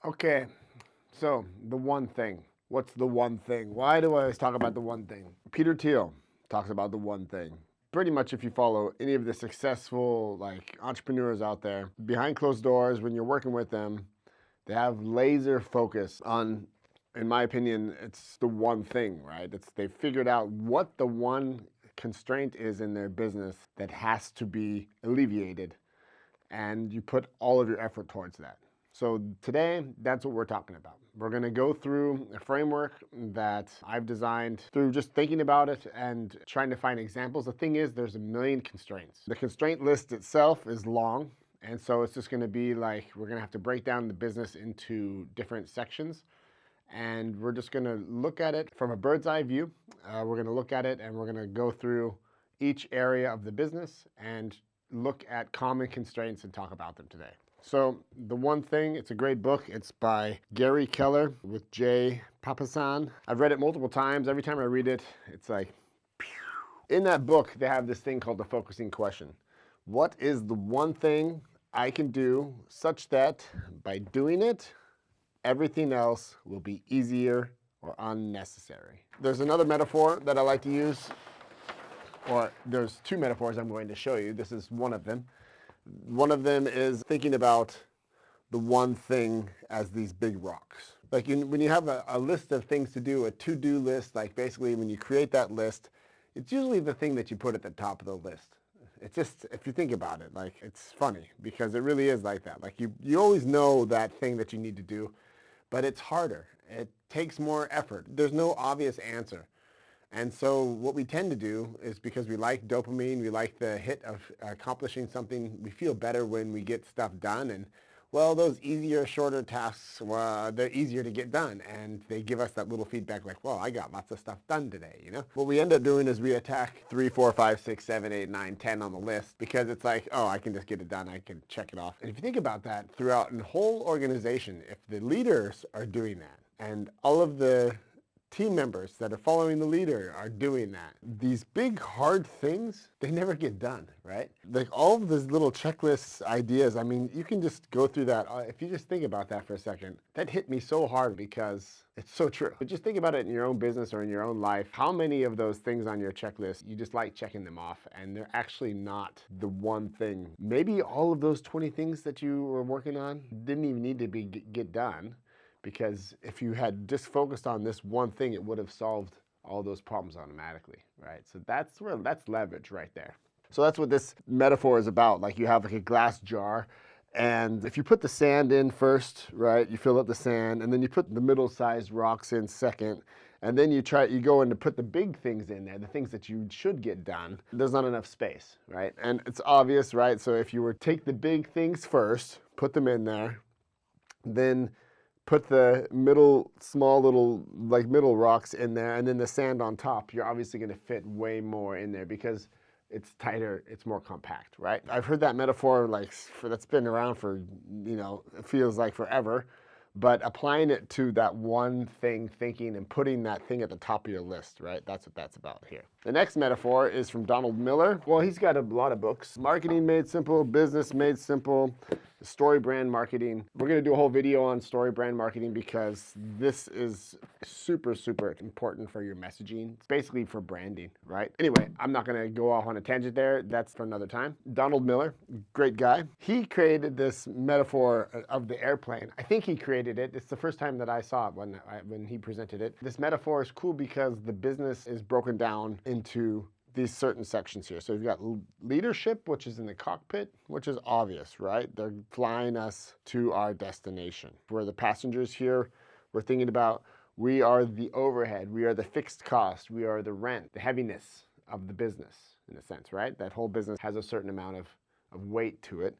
Okay, so the one thing. What's the one thing? Why do I always talk about the one thing? Peter Thiel talks about the one thing. Pretty much if you follow any of the successful like entrepreneurs out there, behind closed doors, when you're working with them, they have laser focus on, in my opinion, it's the one thing, right? It's they've figured out what the one constraint is in their business that has to be alleviated, and you put all of your effort towards that. So today, that's what we're talking about. We're going to go through a framework that I've designed through just thinking about it and trying to find examples. The thing is, there's a million constraints. The constraint list itself is long, and so it's just going to be like we're going to have to break down the business into different sections. And we're just going to look at it from a bird's eye view. We're going to look at it and we're going to go through each area of the business and look at common constraints and talk about them today. So the one thing, it's a great book. It's by Gary Keller with Jay Papasan. I've read it multiple times. Every time I read it, it's like, pew. In that book, they have this thing called the focusing question. What is the one thing I can do such that by doing it, everything else will be easier or unnecessary? There's another metaphor that I like to use, or there's two metaphors I'm going to show you. This is one of them. One of them is thinking about the one thing as these big rocks. Like when you have a list of things to do, a to-do list, like basically when you create that list, it's usually the thing that you put at the top of the list. It's just, if you think about it, like it's funny because it really is like that. Like you always know that thing that you need to do, but it's harder. It takes more effort. There's no obvious answer. And so what we tend to do is because we like dopamine, we like the hit of accomplishing something, we feel better when we get stuff done. And well, those easier, shorter tasks, they're easier to get done. And they give us that little feedback like, well, I got lots of stuff done today, you know? What we end up doing is we attack 3, 4, 5, 6, 7, 8, 9, 10 on the list because it's like, oh, I can just get it done. I can check it off. And if you think about that throughout a whole organization, if the leaders are doing that and all of the team members that are following the leader are doing that, these big hard things, they never get done, right? Like all of these little checklist ideas, I mean, you can just go through that. If you just think about that for a second, that hit me so hard because it's so true. But just think about it in your own business or in your own life. How many of those things on your checklist, you just like checking them off and they're actually not the one thing. Maybe all of those 20 things that you were working on didn't even need to get done, because if you had just focused on this one thing, it would have solved all those problems automatically, right? So that's leverage right there. So that's what this metaphor is about. Like you have like a glass jar, and if you put the sand in first, right, you fill up the sand, and then you put the middle-sized rocks in second, and then you go in to put the big things in there, the things that you should get done. There's not enough space, right? And it's obvious, right? So if you were to take the big things first, put them in there, then put the small little middle rocks in there, and then the sand on top, you're obviously going to fit way more in there because it's tighter, it's more compact, right? I've heard that metaphor that's been around for, it feels like forever, but applying it to that one thing thinking and putting that thing at the top of your list, right? That's what that's about here. The next metaphor is from Donald Miller. Well, he's got a lot of books. Marketing Made Simple, Business Made Simple, Story Brand Marketing. We're going to do a whole video on story brand marketing because this is super, super important for your messaging. It's basically for branding, right? Anyway, I'm not going to go off on a tangent there. That's for another time. Donald Miller, great guy. He created this metaphor of the airplane. I think he created it. It's the first time that I saw it when he presented it. This metaphor is cool because the business is broken down into these certain sections here. So you've got leadership, which is in the cockpit, which is obvious, right? They're flying us to our destination. We're the passengers here. We're thinking about, we are the overhead. We are the fixed cost. We are the rent, the heaviness of the business in a sense, right? That whole business has a certain amount of weight to it.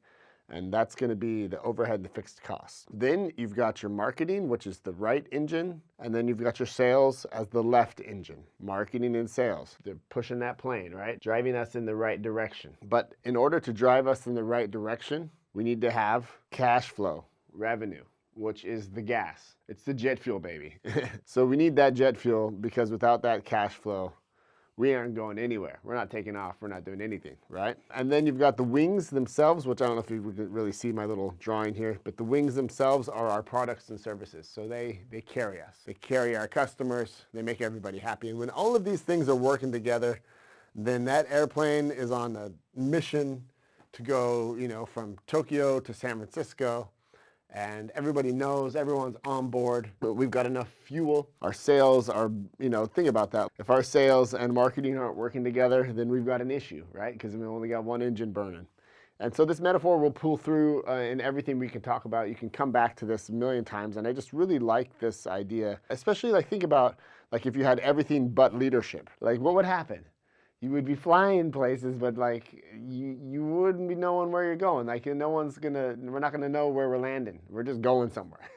And that's going to be the overhead, the fixed costs. Then you've got your marketing, which is the right engine. And then you've got your sales as the left engine. Marketing and sales. They're pushing that plane, right? Driving us in the right direction. But in order to drive us in the right direction, we need to have cash flow, revenue, which is the gas. It's the jet fuel, baby. So we need that jet fuel because without that cash flow, we aren't going anywhere. We're not taking off. We're not doing anything, right? And then you've got the wings themselves, which I don't know if you can really see my little drawing here, but the wings themselves are our products and services. So they carry us. They carry our customers. They make everybody happy. And when all of these things are working together, then that airplane is on a mission to go, from Tokyo to San Francisco. And everybody knows, everyone's on board, but we've got enough fuel. Our sales are, think about that. If our sales and marketing aren't working together, then we've got an issue, right? Because we only got one engine burning. And so this metaphor will pull through in everything we can talk about. You can come back to this a million times. And I just really like this idea, especially think about if you had everything but leadership, what would happen? You would be flying places, but you wouldn't be knowing where you're going. We're not gonna know where we're landing. We're just going somewhere,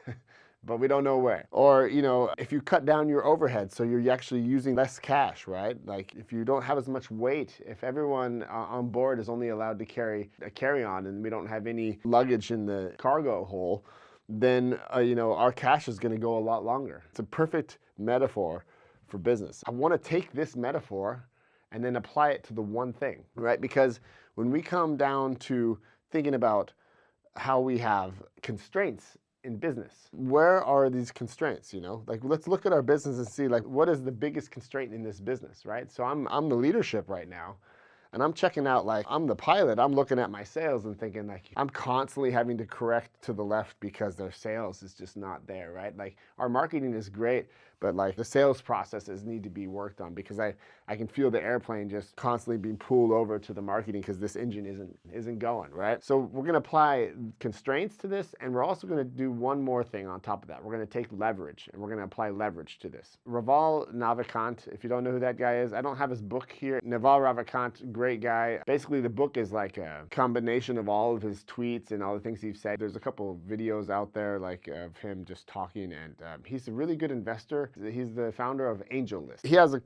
but we don't know where. Or, if you cut down your overhead, so you're actually using less cash, right? If you don't have as much weight, if everyone on board is only allowed to carry a carry-on and we don't have any luggage in the cargo hole, then, our cash is gonna go a lot longer. It's a perfect metaphor for business. I wanna take this metaphor and then apply it to the one thing, right? Because when we come down to thinking about how we have constraints in business, where are these constraints, let's look at our business and see what is the biggest constraint in this business, right? So I'm the leadership right now, and I'm checking out, I'm the pilot. I'm looking at my sales and thinking I'm constantly having to correct to the left because their sales is just not there, right? Our marketing is great, but the sales processes need to be worked on, because I can feel the airplane just constantly being pulled over to the marketing because this engine isn't going, right? So we're going to apply constraints to this, and we're also going to do one more thing on top of that. We're going to take leverage, and we're going to apply leverage to this. Naval Ravikant, if you don't know who that guy is, I don't have his book here. Naval Ravikant, great guy. Basically, the book is a combination of all of his tweets and all the things he's said. There's a couple of videos out there of him just talking, and he's a really good investor. He's the founder of AngelList. He has a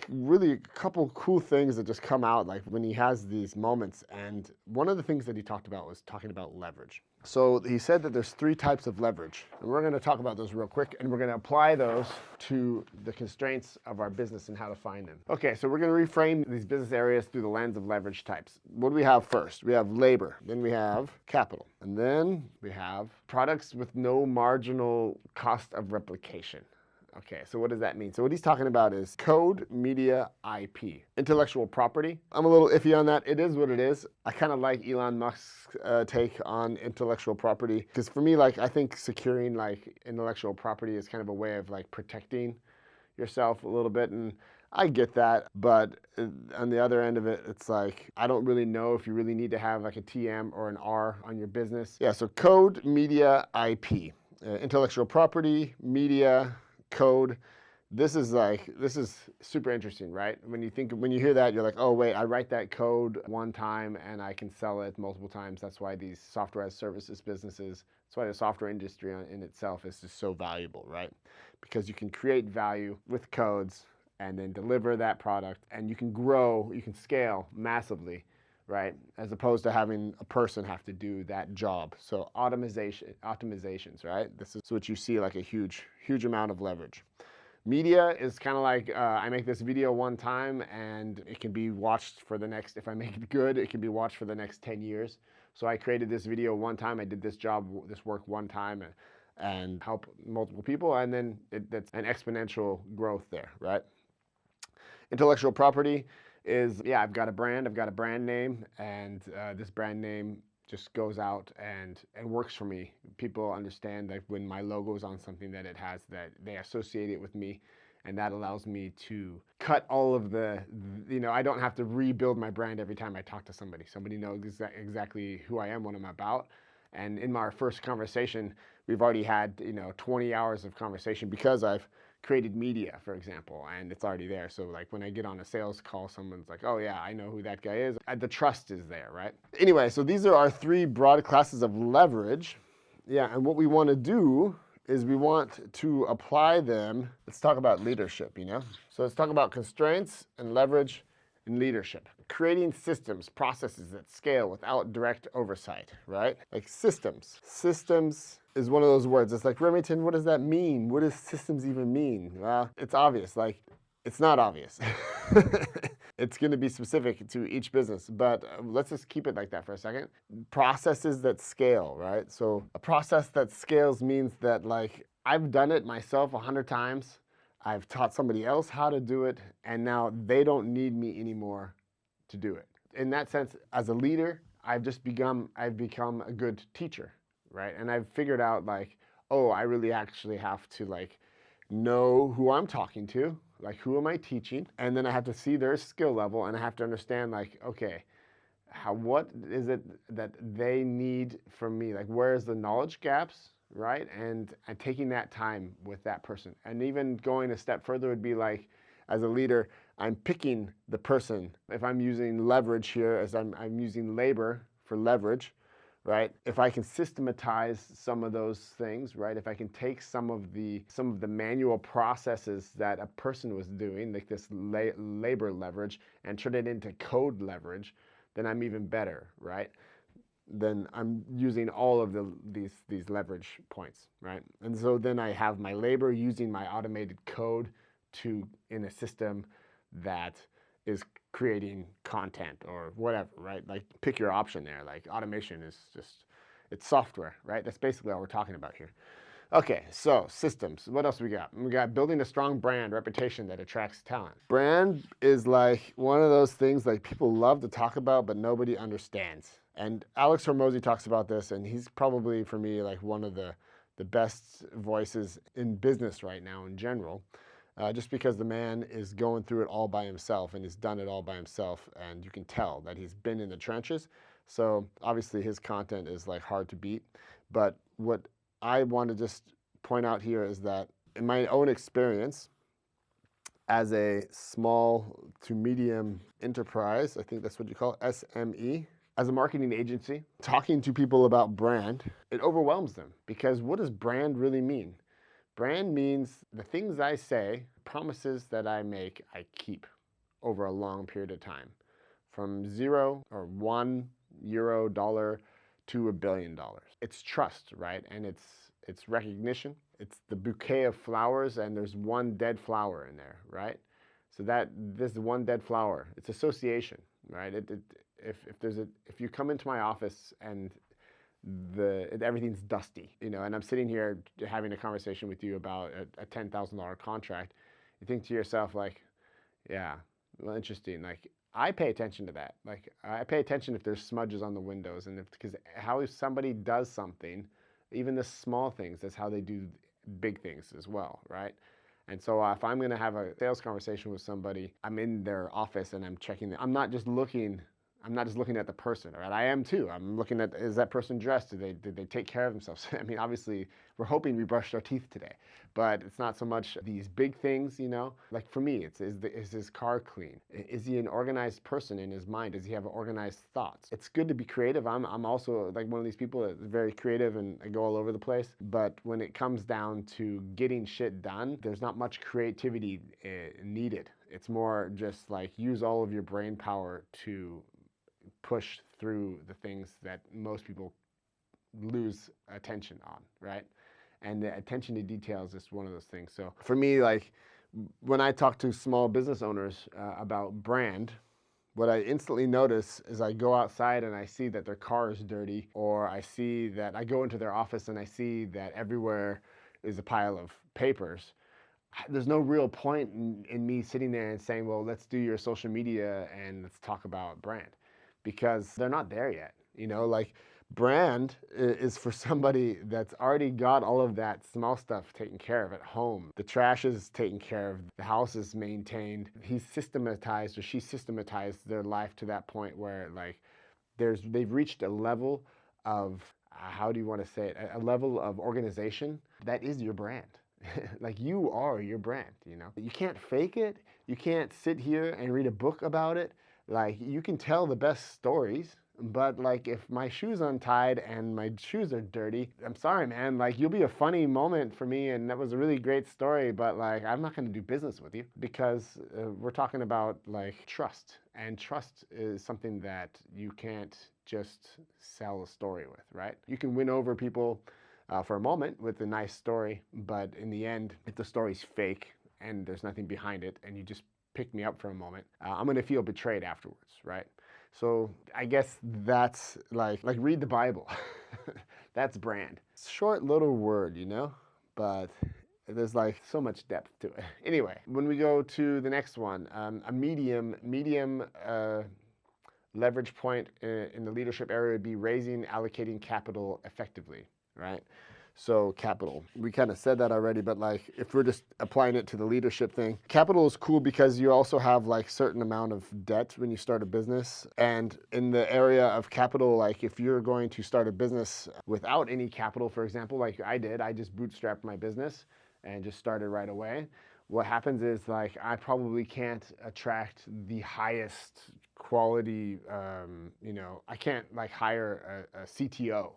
couple cool things that just come out when he has these moments. And one of the things that he talked about was talking about leverage. So he said that there's 3 types of leverage. And we're going to talk about those real quick, and we're going to apply those to the constraints of our business and how to find them. Okay, so we're going to reframe these business areas through the lens of leverage types. What do we have first? We have labor, then we have capital, and then we have products with no marginal cost of replication. Okay, so what does that mean? So what he's talking about is code, media, IP, intellectual property. I'm a little iffy on that. It is what it is. I kind of like Elon Musk's take on intellectual property, because for me, I think securing intellectual property is kind of a way of protecting yourself a little bit, and I get that. But on the other end of it, it's I don't really know if you really need to have a TM or an R on your business. Yeah, so code, media, IP, intellectual property, media, code. This is super interesting, right? When you hear that, you're oh wait, I write that code one time and I can sell it multiple times. That's why these software as services businesses, that's why the software industry in itself is just so valuable, right? Because you can create value with codes and then deliver that product, and you can grow, you can scale massively, right? As opposed to having a person have to do that job. So optimizations, right? This is what you see a huge amount of leverage. Media is kind of I make this video one time and it can be watched for the next, if I make it good, it can be watched for the next 10 years. So I created this video one time, I did this work one time and help multiple people, and then that's an exponential growth there, right? Intellectual property is, I've got a brand name, and this brand name just goes out and works for me. People understand when my logo is on something that they associate it with me, and that allows me to cut all of I don't have to rebuild my brand every time I talk to somebody. Somebody knows exactly who I am, what I'm about. And in our first conversation, we've already had 20 hours of conversation, because I've created media, for example, and it's already there. So when I get on a sales call, someone's oh yeah, I know who that guy is. The trust is there, right? Anyway, so these are our 3 broad classes of leverage. Yeah, and what we want to do is we want to apply them. Let's talk about leadership, So let's talk about constraints and leverage and leadership. Creating systems, processes that scale without direct oversight, right? Systems. Systems is one of those words. It's Remington, what does that mean? What does systems even mean? Well, it's obvious. It's not obvious. It's going to be specific to each business, but let's just keep it like that for a second. Processes that scale, right? So a process that scales means that like I've done it myself 100 times. I've taught somebody else how to do it, and now they don't need me anymore to do it. In that sense, as a leader, I've become a good teacher, right? And I've figured out like, oh, I really actually have to like know who I'm talking to, like who am I teaching, and then I have to see their skill level, and I have to understand like, okay, what is it that they need from me? Like, where's the knowledge gaps, right? And taking that time with that person. And even going a step further would be like, as a leader, I'm picking the person. If I'm using leverage here, as I'm using labor for leverage, right? If I can systematize some of those things, right? If I can take some of the manual processes that a person was doing, like this labor leverage, and turn it into code leverage, then I'm even better, right? Then I'm using all of these leverage points, right? And so then I have my labor using my automated code in a system that is creating content or whatever, right? Like pick your option there. Like automation is just, it's software, right? That's basically all we're talking about here. Okay, so systems. What else we got? We got building a strong brand reputation that attracts talent. Brand is like one of those things like people love to talk about, but nobody understands. And Alex Hormozy talks about this, and he's probably, for me, like one of the best voices in business right now in general. Just because the man is going through it all by himself and he's done it all by himself, and you can tell that he's been in the trenches. So obviously his content is like hard to beat. But what I want to just point out here is that in my own experience as a small to medium enterprise, I think that's what you call it, SME, as a marketing agency, talking to people about brand, it overwhelms them because what does brand really mean? Brand means the things I say, promises that I make, I keep over a long period of time. From zero or €1, dollar to $1 billion. It's trust, right? And it's recognition. It's the bouquet of flowers and there's one dead flower in there, right? So this one dead flower, it's association, right? If you come into my office and everything's dusty, and I'm sitting here having a conversation with you about a $10,000 contract, you think to yourself like, yeah, well, interesting. Like I pay attention to that. Like I pay attention if there's smudges on the windows, and because how if somebody does something, even the small things, that's how they do big things as well, right? And so if I'm going to have a sales conversation with somebody, I'm in their office and I'm checking. I'm not just looking at the person, right? I am too. I'm looking at, is that person dressed? Did they take care of themselves? I mean, obviously, we're hoping we brushed our teeth today, but it's not so much these big things, Like for me, is his car clean? Is he an organized person in his mind? Does he have organized thoughts? It's good to be creative. I'm also like one of these people that's very creative and I go all over the place. But when it comes down to getting shit done, there's not much creativity needed. It's more just like use all of your brain power to push through the things that most people lose attention on, right? And the attention to details is one of those things. So for me, like when I talk to small business owners about brand, what I instantly notice is I go outside and I see that their car is dirty, or I go into their office and I see that everywhere is a pile of papers. There's no real point in me sitting there and saying, well, let's do your social media and let's talk about brand, because they're not there yet. Like brand is for somebody that's already got all of that small stuff taken care of at home. The trash is taken care of, the house is maintained. He's systematized or she systematized their life to that point where like they've reached a level of, how do you want to say it, a level of organization that is your brand. Like you are your brand, You can't fake it. You can't sit here and read a book about it. Like you can tell the best stories, but like if my shoe's untied and my shoes are dirty, I'm sorry, man. Like you'll be a funny moment for me and that was a really great story, but like I'm not going to do business with you because we're talking about like trust, and trust is something that you can't just sell a story with, right? You can win over people for a moment with a nice story, but in the end, if the story's fake and there's nothing behind it and you just pick me up for a moment, I'm going to feel betrayed afterwards, right? So I guess that's like read the Bible. That's brand. Short little word, you know, but there's like so much depth to it. Anyway, when we go to the next one, a medium leverage point in the leadership area would be raising, allocating capital effectively, right? So capital, we kind of said that already, but like if we're just applying it to the leadership thing, capital is cool because you also have like certain amount of debt when you start a business. And in the area of capital, like if you're going to start a business without any capital, for example, like I did, I just bootstrapped my business and just started right away. What happens is like I probably can't attract the highest quality, you know, I can't like hire a CTO,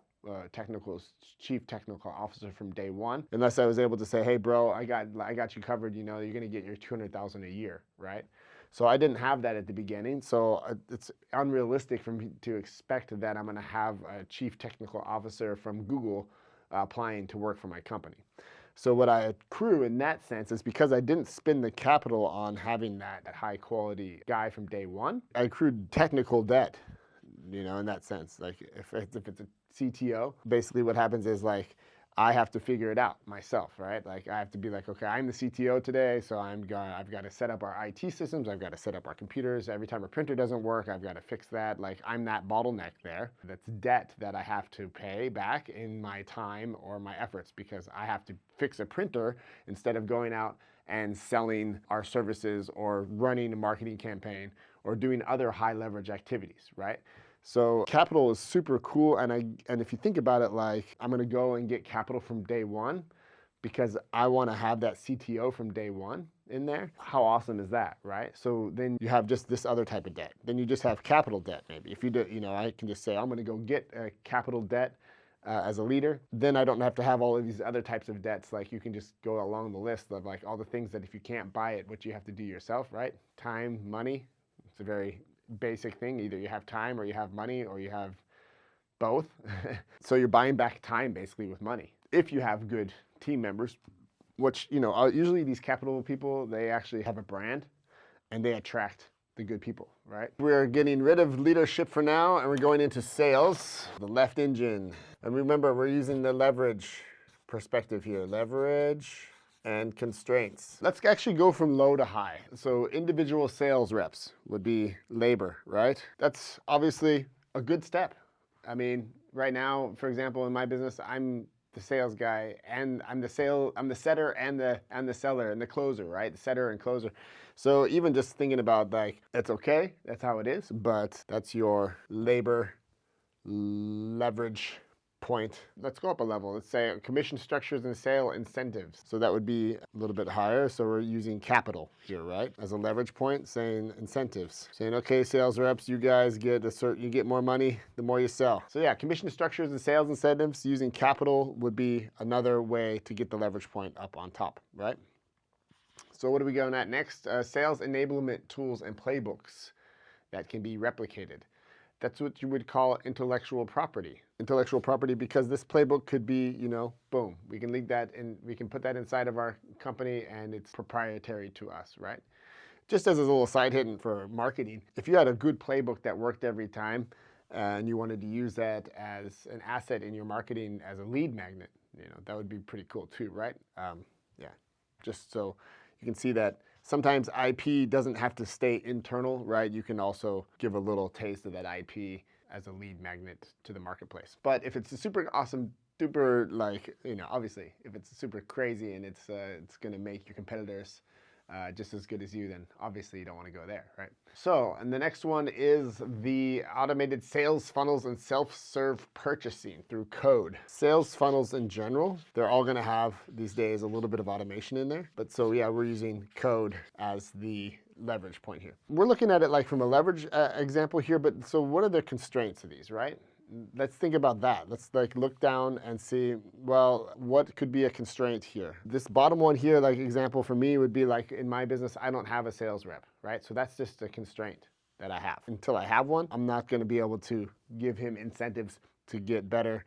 chief technical officer from day one, unless I was able to say, hey bro, I got you covered, you know, you're gonna get your 200,000 a year, right? So I didn't have that at the beginning, so it's unrealistic for me to expect that I'm gonna have a chief technical officer from Google applying to work for my company. So what I accrue in that sense is because I didn't spend the capital on having that high quality guy from day one, I accrued technical debt, you know, in that sense. Like if it's a CTO, basically what happens is like I have to figure it out myself, right? Like I have to be like, okay, I'm the CTO today, so I've got to set up our IT systems, I've got to set up our computers. Every time a printer doesn't work, I've got to fix that. Like I'm that bottleneck there. That's debt that I have to pay back in my time or my efforts because I have to fix a printer instead of going out and selling our services or running a marketing campaign or doing other high leverage activities, right? So capital is super cool, and if you think about it, like I'm gonna go and get capital from day one because I want to have that CTO from day one in there. How awesome is that, right? So then you have just this other type of debt. Then you just have capital debt maybe. If you do, you know, I can just say I'm gonna go get a capital debt as a leader. Then I don't have to have all of these other types of debts. Like you can just go along the list of like all the things that if you can't buy it, what you have to do yourself, right? Time, money. It's a very basic thing. Either you have time or you have money or you have both. So you're buying back time basically with money. If you have good team members, which, you know, usually these capital people, they actually have a brand and they attract the good people, right? We're getting rid of leadership for now and we're going into sales, the left engine. And remember, we're using the leverage perspective here. Leverage and constraints. Let's actually go from low to high. So individual sales reps would be labor, right? That's obviously a good step. I mean, right now, for example, in my business, I'm the sales guy and I'm the setter and the seller and the closer, right? The setter and closer. So even just thinking about like, it's okay, that's how it is, but that's your labor leverage point. Let's go up a level. Let's say commission structures and sale incentives. So that would be a little bit higher. So we're using capital here, right? As a leverage point, saying incentives. Saying, okay, sales reps, you guys get you get more money the more you sell. So yeah, commission structures and sales incentives using capital would be another way to get the leverage point up on top, right? So what are we going at next? Sales enablement tools and playbooks that can be replicated. That's what you would call intellectual property. Intellectual property because this playbook could be, you know, boom, we can link that and we can put that inside of our company and it's proprietary to us, right? Just as a little side hidden for marketing, if you had a good playbook that worked every time and you wanted to use that as an asset in your marketing as a lead magnet, you know, that would be pretty cool too, right? Yeah, just so you can see that sometimes IP doesn't have to stay internal, right? You can also give a little taste of that IP as a lead magnet to the marketplace. But if it's a super awesome, super like, you know, obviously, if it's super crazy and it's gonna make your competitors just as good as you, then obviously you don't want to go there, right? So, and the next one is the automated sales funnels and self-serve purchasing through code. Sales funnels in general, they're all going to have these days a little bit of automation in there. But so yeah, we're using code as the leverage point here. We're looking at it like from a leverage example here, but so what are the constraints of these, right? Let's think about that. Let's like look down and see, well, what could be a constraint here? This bottom one here, like example for me would be like in my business, I don't have a sales rep, right? So that's just a constraint that I have. Until I have one, I'm not gonna be able to give him incentives to get better,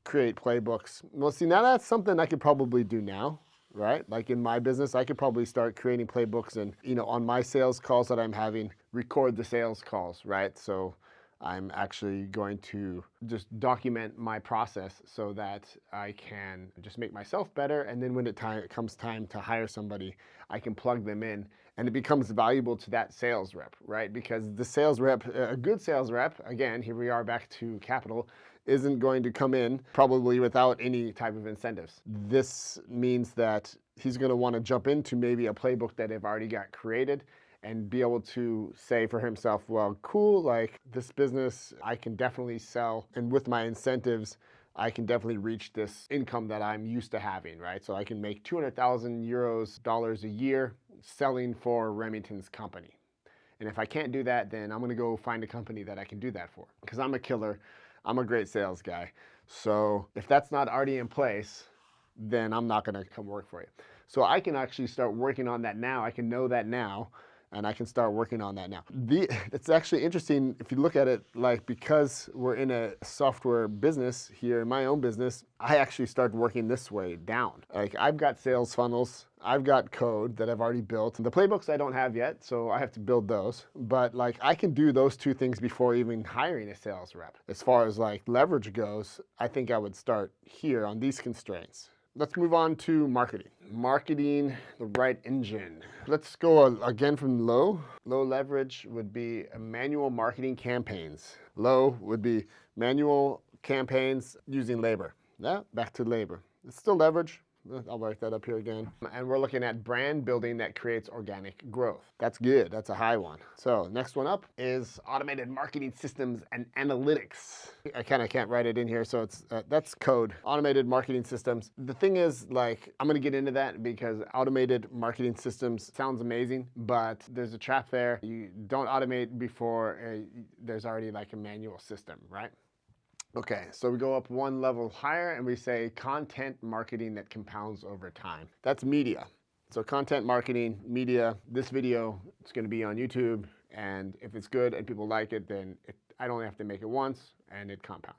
create playbooks. Well, see, now that's something I could probably do now. right? Like in my business, I could probably start creating playbooks and, on my sales calls that I'm having, record the sales calls, right? So I'm actually going to just document my process so that I can just make myself better. And then when it comes time to hire somebody, I can plug them in and it becomes valuable to that sales rep, right? Because the sales rep, a good sales rep, again, here we are back to capital, isn't going to come in probably without any type of incentives. This means that he's going to want to jump into maybe a playbook that they've already got created and be able to say for himself, well, cool, like this business, I can definitely sell. And with my incentives, I can definitely reach this income that I'm used to having, right? So I can make 200,000 dollars a year selling for Remington's company. And if I can't do that, then I'm gonna go find a company that I can do that for. Because I'm a killer, I'm a great sales guy. So if that's not already in place, then I'm not gonna come work for you. So I can actually start working on that now. I can know that now, and I can start working on that now. It's actually interesting if you look at it, like because we're in a software business here in my own business, I actually started working this way down. Like I've got sales funnels, I've got code that I've already built. The playbooks I don't have yet, so I have to build those. But like I can do those two things before even hiring a sales rep. As far as like leverage goes, I think I would start here on these constraints. Let's move on to marketing. Marketing the right engine. Let's go again from low. Low leverage would be manual marketing campaigns. Low would be manual campaigns using labor. Yeah, back to labor. It's still leverage. I'll write that up here again. And we're looking at brand building that creates organic growth. That's good. That's a high one. So next one up is automated marketing systems and analytics. I kind of can't write it in here, so it's that's code. Automated marketing systems. The thing is, like, I'm going to get into that because automated marketing systems sounds amazing, but there's a trap there. You don't automate before there's already like a manual system, right? Okay, so we go up one level higher and we say content marketing that compounds over time. That's media. So content marketing, media, this video, it's gonna be on YouTube, and if it's good and people like it, then I only have to make it once and it compounds.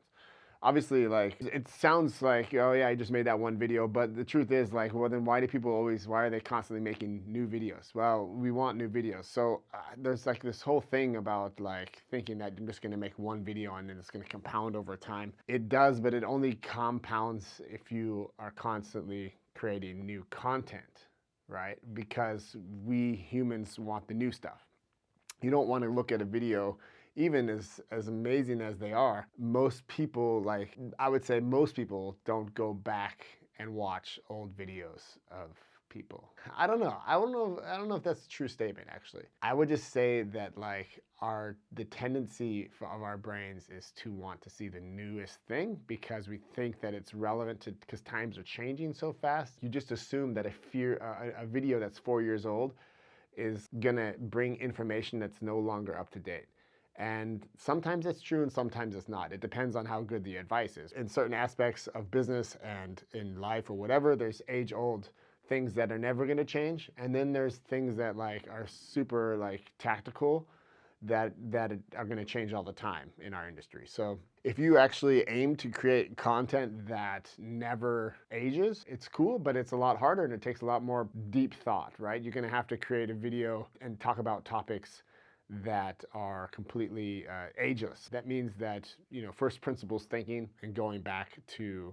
Obviously, like, it sounds like, oh yeah, I just made that one video, but the truth is, like, well then why are they constantly making new videos? Well, we want new videos. So there's like this whole thing about like thinking that I'm just gonna make one video and then it's gonna compound over time. It does, but it only compounds if you are constantly creating new content, right? Because we humans want the new stuff. You don't want to look at a video, even as amazing as they are. Most people, like I would say most people don't go back and watch old videos of people. I don't know if that's a true statement actually. I would just say that like the tendency of our brains is to want to see the newest thing because we think that it's relevant because times are changing so fast. You just assume that a video that's 4 years old is gonna bring information that's no longer up to date. And sometimes it's true and sometimes it's not. It depends on how good the advice is. In certain aspects of business and in life or whatever, there's age-old things that are never gonna change. And then there's things that like are super like tactical that are gonna change all the time in our industry. So if you actually aim to create content that never ages, it's cool, but it's a lot harder and it takes a lot more deep thought, right? You're gonna have to create a video and talk about topics that are completely ageless. That means that, first principles thinking and going back to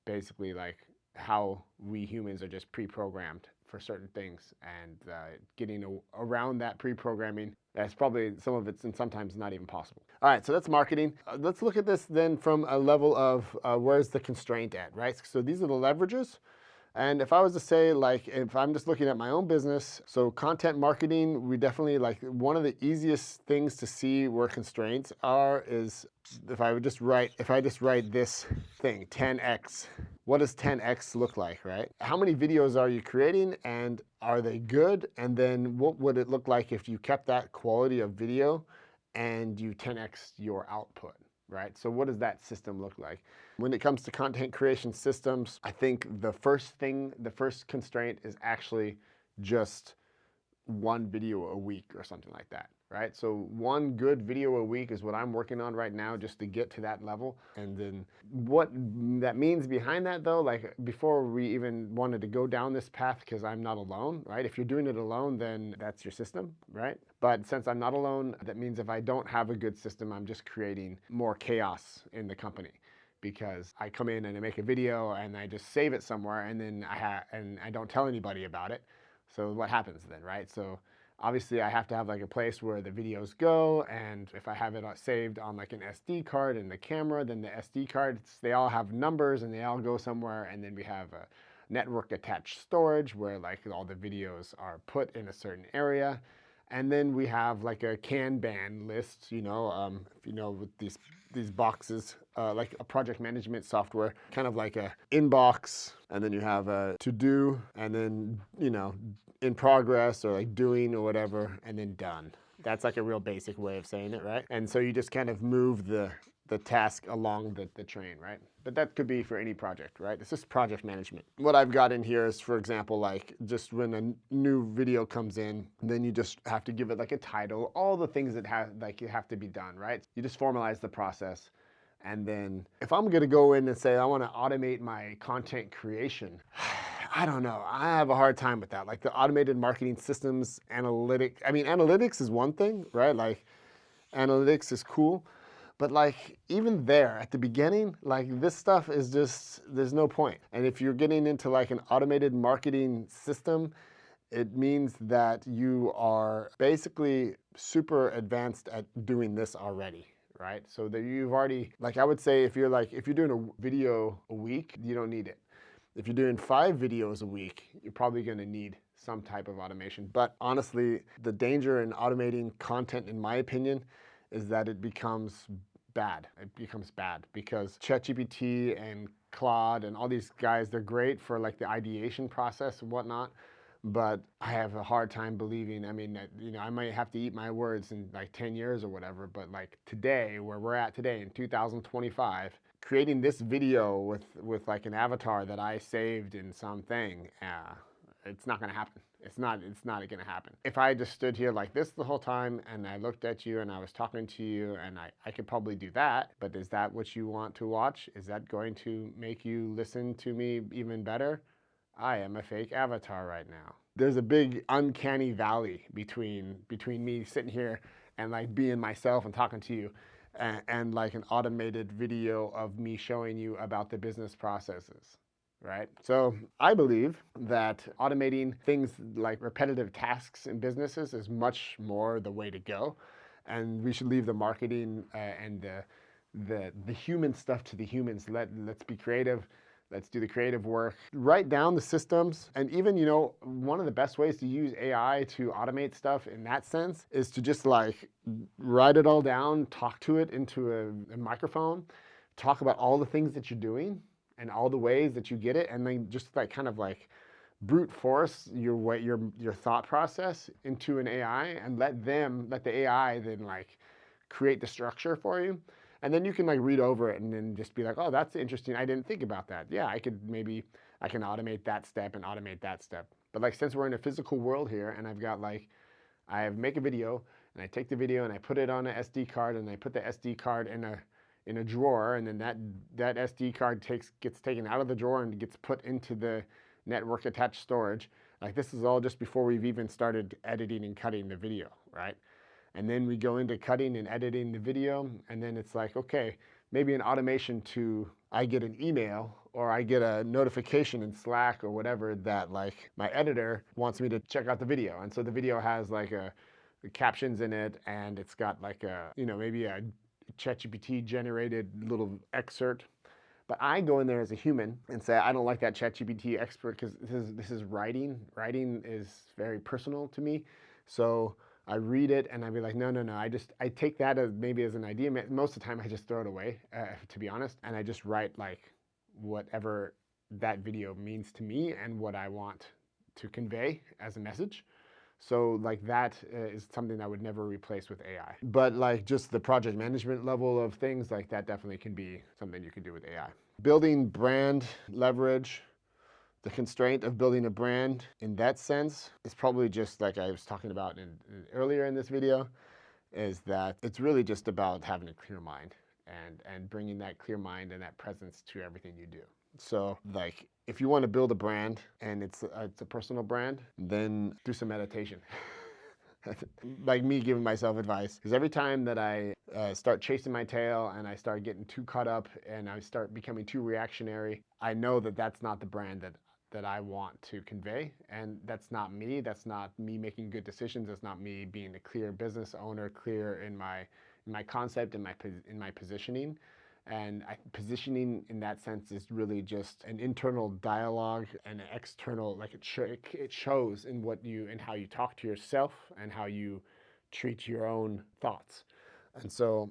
basically like how we humans are just pre-programmed for certain things and getting around that pre-programming. That's probably some of it's and sometimes not even possible. All right, so that's marketing. Let's look at this then from a level of where's the constraint at, right? So these are the leverages. And if I was to say, like, if I'm just looking at my own business, so content marketing, we definitely, like, one of the easiest things to see where constraints are is if I just write this thing, 10x. What does 10x look like, right? How many videos are you creating and are they good? And then what would it look like if you kept that quality of video and you 10x your output? Right? So what does that system look like? When it comes to content creation systems, I think the first constraint is actually just one video a week or something like that, right? So one good video a week is what I'm working on right now, just to get to that level. And then what that means behind that though, like before we even wanted to go down this path, because I'm not alone, right? If you're doing it alone, then that's your system, right? But since I'm not alone, that means if I don't have a good system, I'm just creating more chaos in the company, because I come in and I make a video and I just save it somewhere, and then I don't tell anybody about it. So what happens then, right? So obviously I have to have like a place where the videos go, and if I have it saved on like an SD card in the camera, then the SD cards, they all have numbers and they all go somewhere, and then we have a network attached storage where like all the videos are put in a certain area. And then we have like a Kanban list, if you know, with these boxes, like a project management software, kind of like a inbox, and then you have a to do, and then, in progress or like doing or whatever, and then done. That's like a real basic way of saying it, right? And so you just kind of move the task along the train, right? But that could be for any project, right? It's just project management. What I've got in here is, for example, like just when a new video comes in, then you just have to give it like a title, all the things that have to be done, right? You just formalize the process. And then if I'm gonna go in and say, I wanna automate my content creation, I don't know. I have a hard time with that. Like the automated marketing systems, analytics is one thing, right? Like analytics is cool. But like even there at the beginning, like this stuff is just, there's no point. And if you're getting into like an automated marketing system, it means that you are basically super advanced at doing this already, right? So that you've already, like I would say, if you're doing a video a week, you don't need it. If you're doing 5 videos a week, you're probably gonna need some type of automation. But honestly, the danger in automating content, in my opinion, is that it becomes bad. It becomes bad because ChatGPT and Claude and all these guys, they're great for like the ideation process and whatnot. But I have a hard time believing, I might have to eat my words in like 10 years or whatever, but like today, where we're at today in 2025, creating this video with like an avatar that I saved in something, it's not gonna happen. It's not gonna happen. If I just stood here like this the whole time and I looked at you and I was talking to you, and I could probably do that, but is that what you want to watch? Is that going to make you listen to me even better? I am a fake avatar right now. There's a big uncanny valley between me sitting here and like being myself and talking to you, and like an automated video of me showing you about the business processes, right? So I believe that automating things like repetitive tasks in businesses is much more the way to go. And we should leave the marketing and the human stuff to the humans. Let's be creative. Let's do the creative work. Write down the systems. And even, one of the best ways to use AI to automate stuff in that sense is to just like write it all down, talk to it into a microphone, talk about all the things that you're doing and all the ways that you get it, and then just like kind of like brute force your thought process into an AI, and let the AI then like create the structure for you. And then you can like read over it and then just be like, oh, that's interesting. I didn't think about that. Yeah, I can automate that step and automate that step. But like, since we're in a physical world here, and I make a video and I take the video and I put it on an SD card, and I put the SD card in a drawer, and then that SD card gets taken out of the drawer and gets put into the network attached storage. Like, this is all just before we've even started editing and cutting the video, right? And then we go into cutting and editing the video, and then it's like, okay, maybe an automation I get an email or I get a notification in Slack or whatever that like my editor wants me to check out the video. And so the video has like captions in it, and it's got like maybe a ChatGPT generated little excerpt. But I go in there as a human and say, I don't like that ChatGPT expert, because this is writing. Writing is very personal to me. So I read it and I'd be like, no. I take that as maybe as an idea. Most of the time I just throw it away, to be honest. And I just write like whatever that video means to me and what I want to convey as a message. So like that is something I would never replace with AI. But like just the project management level of things, like that definitely can be something you can do with AI. Building brand leverage. The constraint of building a brand in that sense is probably just like I was talking about earlier in this video. is that it's really just about having a clear mind and bringing that clear mind and that presence to everything you do. So like if you want to build a brand and it's a personal brand, then do some meditation. Like me giving myself advice, because every time that I start chasing my tail and I start getting too caught up and I start becoming too reactionary, I know that that's not the brand that I want to convey, and that's not me. That's not me making good decisions. That's not me being a clear business owner, clear in my concept, in my positioning. And positioning in that sense is really just an internal dialogue and an external, like it shows in what you and how you talk to yourself and how you treat your own thoughts. And so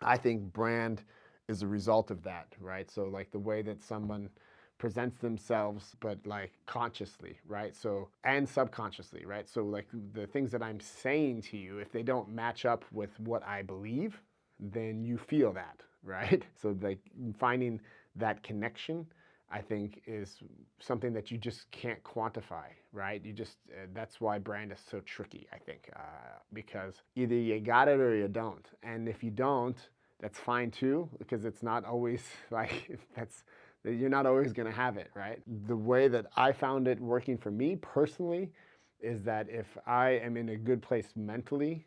I think brand is a result of that, right? So like the way that someone presents themselves, but like consciously, right? So, and subconsciously, right? So like the things that I'm saying to you, if they don't match up with what I believe, then you feel that, right? So like finding that connection, I think, is something that you just can't quantify, right? You just, that's why brand is so tricky, I think, because either you got it or you don't. And if you don't, that's fine too, because it's not always like, you're not always going to have it, right? The way that I found it working for me personally is that if I am in a good place mentally,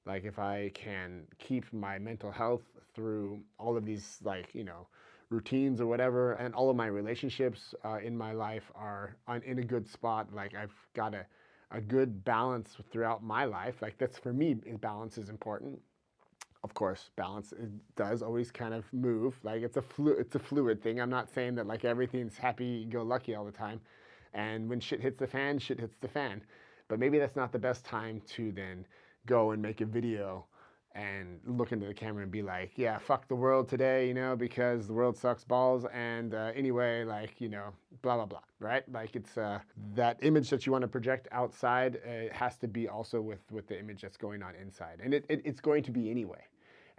like if I can keep my mental health through all of these, like, routines or whatever, and all of my relationships in my life are in a good spot, like I've got a good balance throughout my life, like that's, for me, balance is important. Of course, balance, it does always kind of move. Like it's a fluid thing. I'm not saying that like everything's happy-go-lucky all the time. And when shit hits the fan, shit hits the fan. But maybe that's not the best time to then go and make a video and look into the camera and be like, yeah, fuck the world today, because the world sucks balls. And anyway, like, blah, blah, blah, right? Like it's that image that you want to project outside, it has to be also with the image that's going on inside. And it's going to be anyway.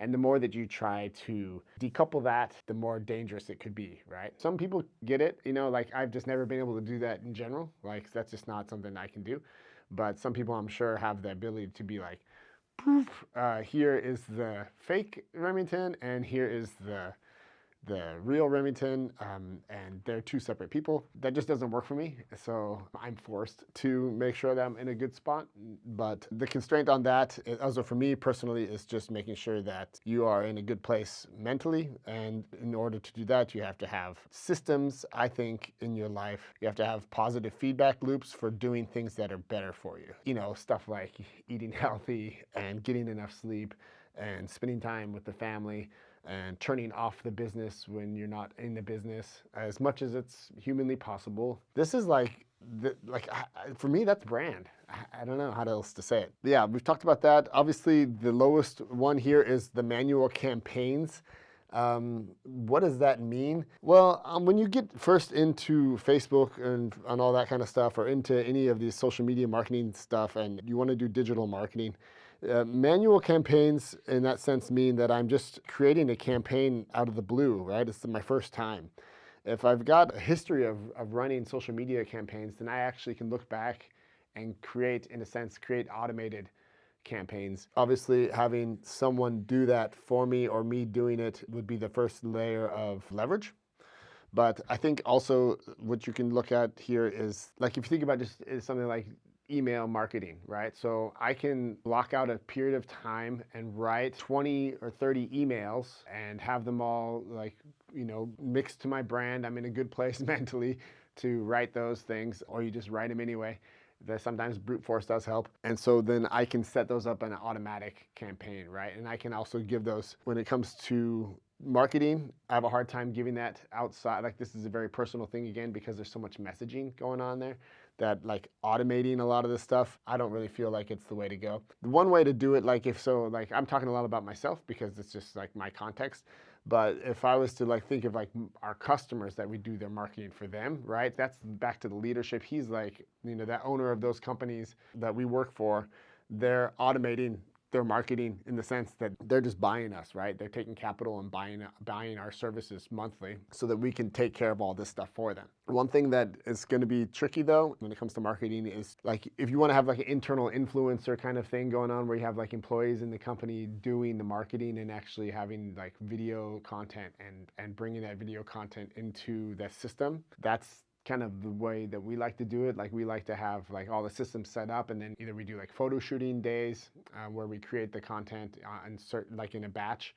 And the more that you try to decouple that, the more dangerous it could be, right? Some people get it, like I've just never been able to do that in general. Like that's just not something I can do. But some people, I'm sure, have the ability to be like, poof, here is the fake Remington and here is the real Remington, and they're two separate people. That just doesn't work for me, so I'm forced to make sure that I'm in a good spot. But the constraint on that, also for me personally, is just making sure that you are in a good place mentally, and in order to do that, you have to have systems, I think, in your life. You have to have positive feedback loops for doing things that are better for you. Stuff like eating healthy and getting enough sleep and spending time with the family, and turning off the business when you're not in the business as much as it's humanly possible. This is for me, that's brand. I don't know how else to say it. Yeah, we've talked about that. Obviously, the lowest one here is the manual campaigns. What does that mean? Well, when you get first into Facebook and all that kind of stuff, or into any of these social media marketing stuff, and you want to do digital marketing, manual campaigns in that sense mean that I'm just creating a campaign out of the blue, right? It's my first time. If I've got a history of running social media campaigns, then I actually can look back and create automated campaigns. Obviously, having someone do that for me or me doing it would be the first layer of leverage. But I think also what you can look at here is, like, if you think about just something like email marketing, right? So I can block out a period of time and write 20 or 30 emails and have them all mixed to my brand. I'm in a good place mentally to write those things, or you just write them anyway. Sometimes brute force does help. And so then I can set those up in an automatic campaign, right? And I can also give those, when it comes to marketing, I have a hard time giving that outside. Like, this is a very personal thing, again, because there's so much messaging going on there, that like automating a lot of this stuff, I don't really feel like it's the way to go. The one way to do it, I'm talking a lot about myself because it's just like my context. But if I was to think of our customers that we do their marketing for them, right? That's back to the leadership. He's that owner of those companies that we work for, they're automating their marketing in the sense that they're just buying us, right? They're taking capital and buying our services monthly so that we can take care of all this stuff for them. One thing that is going to be tricky though when it comes to marketing is like if you want to have like an internal influencer kind of thing going on where you have like employees in the company doing the marketing and actually having like video content and bringing that video content into the system, that's kind of the way that we like to do it. Like we like to have like all the systems set up, and then either we do like photo shooting days where we create the content and certain like in a batch,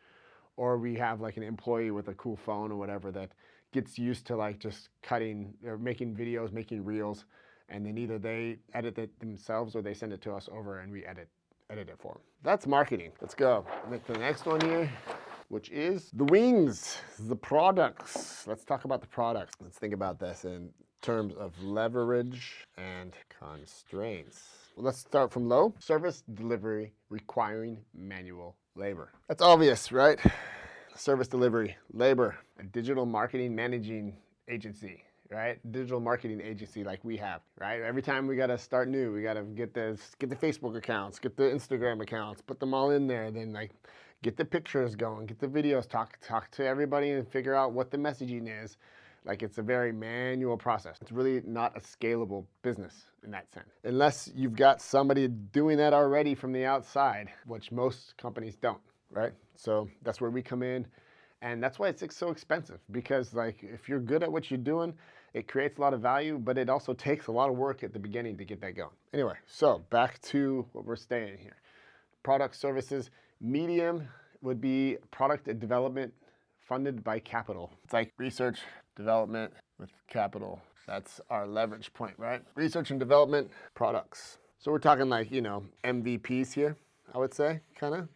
or we have like an employee with a cool phone or whatever that gets used to like just cutting or making videos, making reels, and then either they edit it themselves or they send it to us over and we edit it for them. That's marketing. Let's go. Make the next one here, which is the wings, the products. Let's talk about the products. Let's think about this in terms of leverage and constraints. Well, let's start from low. Service delivery requiring manual labor. That's obvious, right? Service delivery, labor, a digital marketing managing agency, right? Digital marketing agency like we have, right? Every time we got to start new, we got to get the Facebook accounts, get the Instagram accounts, put them all in there, then like get the pictures going, get the videos, talk to everybody and figure out what the messaging is. Like it's a very manual process. It's really not a scalable business in that sense. Unless you've got somebody doing that already from the outside, which most companies don't, right? So that's where we come in. And that's why it's so expensive, because like if you're good at what you're doing, it creates a lot of value, but it also takes a lot of work at the beginning to get that going. Anyway, so back to what we're staying here. Product services. Medium would be product development funded by capital. It's like research, development with capital. That's our leverage point, right? Research and development products. So we're talking like, you know, MVPs here, I would say, kind of.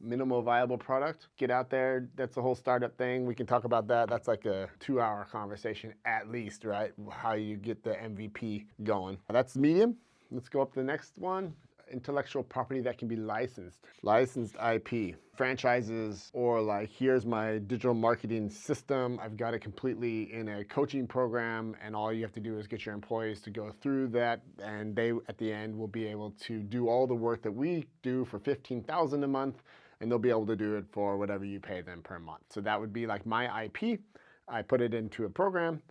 Minimal viable product. Get out there. That's the whole startup thing. We can talk about that. That's like a 2-hour conversation at least, right? How you get the MVP going. That's medium. Let's go up to the next one. Intellectual property that can be licensed. Licensed IP. Franchises, or like, here's my digital marketing system. I've got it completely in a coaching program, and all you have to do is get your employees to go through that, and they, at the end, will be able to do all the work that we do for $15,000 a month, and they'll be able to do it for whatever you pay them per month. So that would be like my IP. I put it into a program,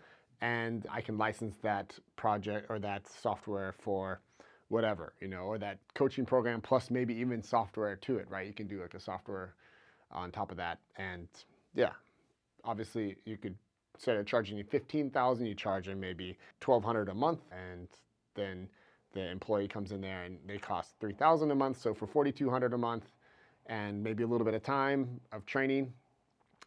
and I can license that project or that software for whatever, you know, or that coaching program plus maybe even software to it, right? You can do like a software on top of that. And yeah, obviously you could, instead of charging you $15,000, you charge them maybe $1,200 a month, and then the employee comes in there and they cost $3,000 a month. So for $4,200 a month and maybe a little bit of time of training,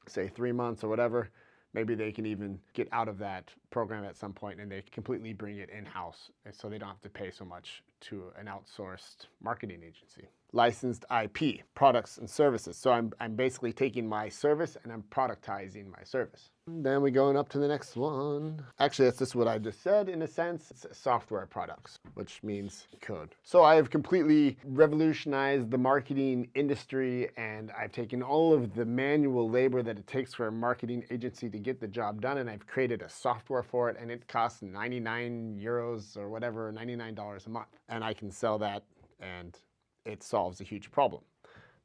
say 3 months or whatever, maybe they can even get out of that program at some point and they completely bring it in-house, so they don't have to pay so much to an outsourced marketing agency. Licensed IP, products and services. So I'm basically taking my service and I'm productizing my service. Then we're going up to the next one. Actually, that's just what I just said in a sense. It's software products, which means code. So I have completely revolutionized the marketing industry, and I've taken all of the manual labor that it takes for a marketing agency to get the job done, and I've created a software for it, and it costs 99 euros or whatever, $99 a month. And I can sell that, and it solves a huge problem.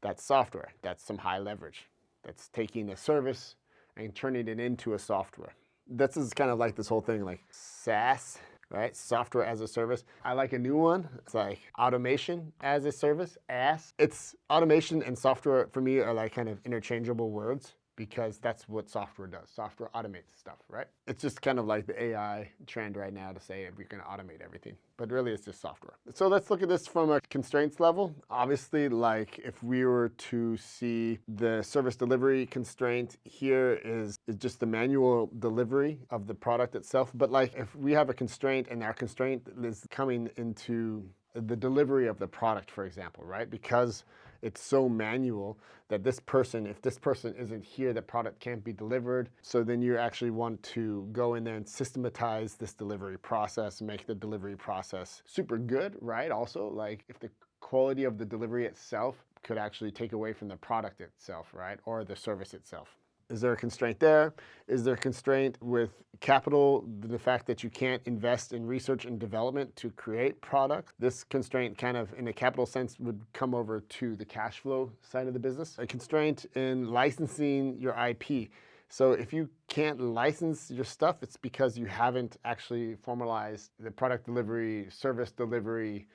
That's software. That's some high leverage. That's taking a service and turning it into a software. This is kind of like this whole thing like SaaS, right? Software as a service. I like a new one. It's like automation as a service, AS. It's automation and software for me are like kind of interchangeable words, because that's what software does. Software automates stuff, right? It's just kind of like the AI trend right now to say we're going to automate everything, but really it's just software. So let's look at this from a constraints level. Obviously, like if we were to see the service delivery constraint here is just the manual delivery of the product itself. But like if we have a constraint and our constraint is coming into the delivery of the product, for example, right? Because it's so manual that this person, if this person isn't here, the product can't be delivered. So then you actually want to go in there and systematize this delivery process, make the delivery process super good, right? Also, like if the quality of the delivery itself could actually take away from the product itself, right? Or the service itself. Is there a constraint there? Is there a constraint with capital, the fact that you can't invest in research and development to create product? This constraint kind of in a capital sense would come over to the cash flow side of the business. A constraint in licensing your IP. So if you can't license your stuff, it's because you haven't actually formalized the product delivery, service delivery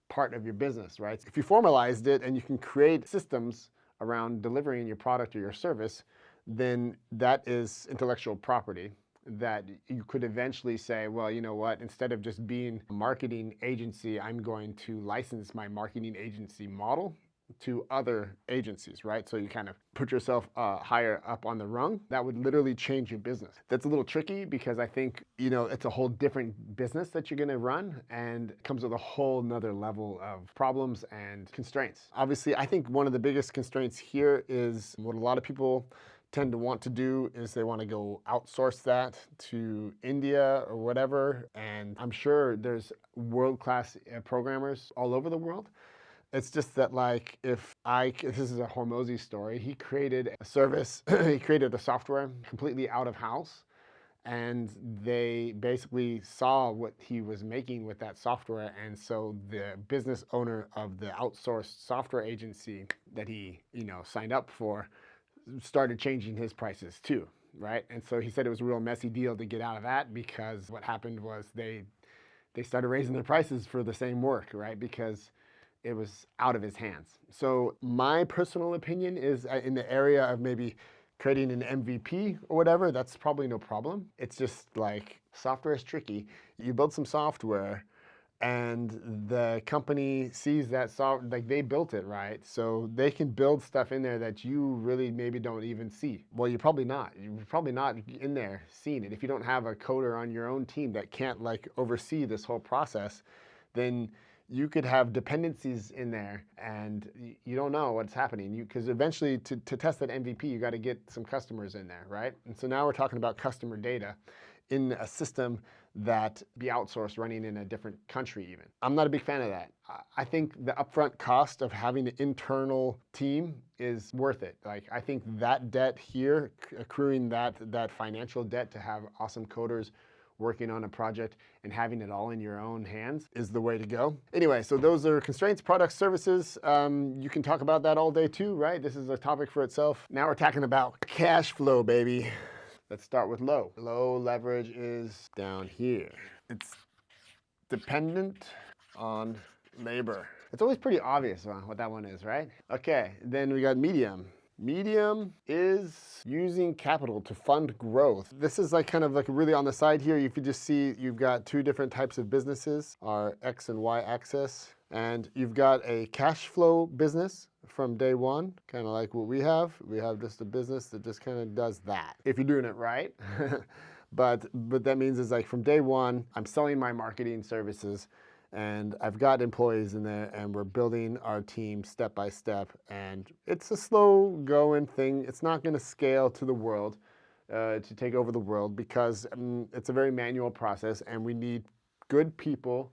part of your business, right? If you formalized it and you can create systems around delivering your product or your service, then that is intellectual property that you could eventually say, well, you know what, instead of just being a marketing agency, I'm going to license my marketing agency model to other agencies, right? So you kind of put yourself higher up on the rung. That would literally change your business. That's a little tricky because I think, you know, it's a whole different business that you're gonna run, and it comes with a whole nother level of problems and constraints. Obviously, I think one of the biggest constraints here is what a lot of people tend to want to do is they want to go outsource that to India or whatever. And I'm sure there's world-class programmers all over the world. It's just that, like, this is a Hormozy story. He created a service, he created a software completely out of house, and they basically saw what he was making with that software. And so the business owner of the outsourced software agency that he, you know, signed up for started changing his prices too, right? And so he said it was a real messy deal to get out of that, because what happened was they started raising their prices for the same work, right? Because it was out of his hands. So my personal opinion is in the area of maybe creating an MVP or whatever, that's probably no problem. It's just like software is tricky. You build some software and the company sees that software, like they built it, right? So they can build stuff in there that you really maybe don't even see. Well, you're probably not in there seeing it. If you don't have a coder on your own team that can't like oversee this whole process, then you could have dependencies in there and you don't know what's happening. Because eventually to test that MVP, you got to get some customers in there, right? And so now we're talking about customer data in a system that be outsourced, running in a different country even. I'm not a big fan of that. I think the upfront cost of having an internal team is worth it. Like, I think that debt here, accruing that financial debt to have awesome coders working on a project and having it all in your own hands is the way to go. Anyway, so those are constraints, products, services. You can talk about that all day too, right? This is a topic for itself. Now we're talking about cash flow, baby. Let's start with low. Low leverage is down here. It's dependent on labor. It's always pretty obvious what that one is, right? Okay, then we got medium. Medium is using capital to fund growth. This is like kind of like really on the side here. If you just see, you've got two different types of businesses, our X and Y axis. And you've got a cash flow business from day one, kind of like what we have. We have just a business that just kind of does that, if you're doing it right. But that means is like from day one, I'm selling my marketing services, and I've got employees in there, and we're building our team step by step. And it's a slow going thing. It's not going to scale to the world, to take over the world, because it's a very manual process, and we need good people.